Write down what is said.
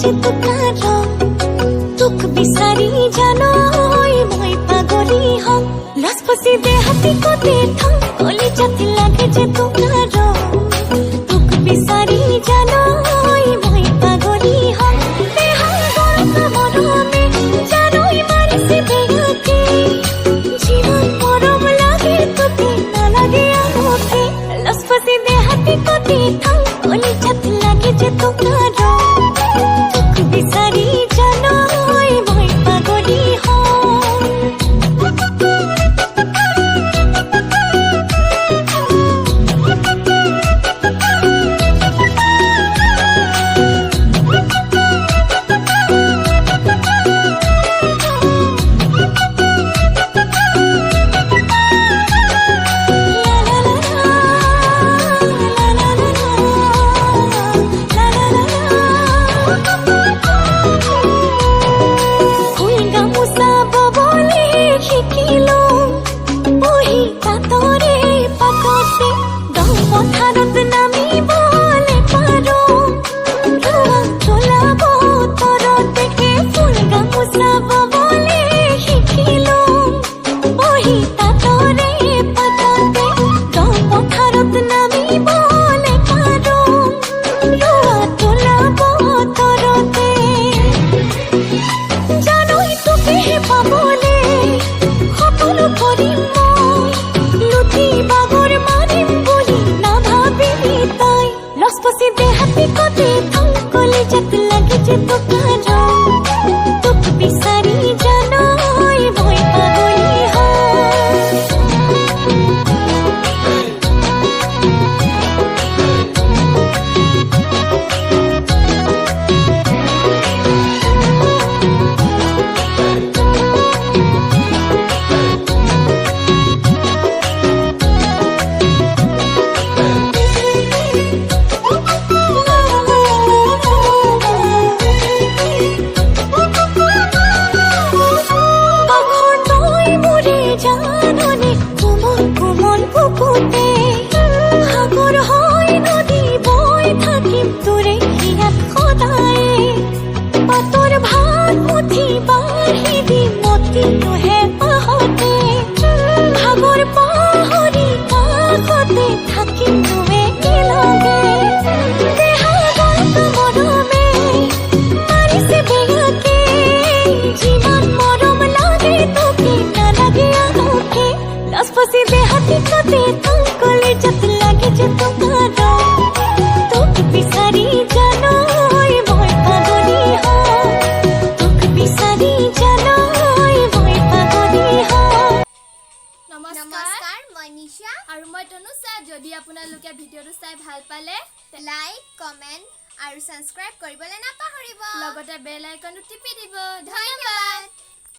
যে তোকাৰ তোক বিচাৰি জানৈ মই পাগলী হম লাজপচি দেহাতি কতে থম কলি জাতি লাগে যে তোকাৰ তোক বিচাৰি জানৈ মই পাগলী হম দেহা গৰকা মৰমে জানৈ মাৰিছে বেগাকে জীবন মৰম লাগে তোকে নালাগে আমকে লাজপচি দেহাতি কতে থম কলি জাতি লাগে যে তোকাৰ বিচাৰি জানৈ মই পাগলী লাজপচি দেহাতি কতে থম কলি জাতি লাগে যে তোকাৰ তোক বিচাৰি জানৈ মই পাগলী লাজপচি দেহাতি কতে থম কলি জাতি লাগে যে তোকাৰ তোক বিচাৰি জানৈ মই পাগলী তোক বিচাৰি জানৈ মই পাগলী নমস্কাৰ মই নিশা আৰু মই তনুষা যদি আপোনালোকে ভিডিঅ'টো চাই ভাল পালে লাইক কমেন্ট আৰু সাবস্ক্ৰাইব কৰিবলৈ নাপাহৰিব লগতে বেল আইকনটো টিপি দিব ধন্যবাদ।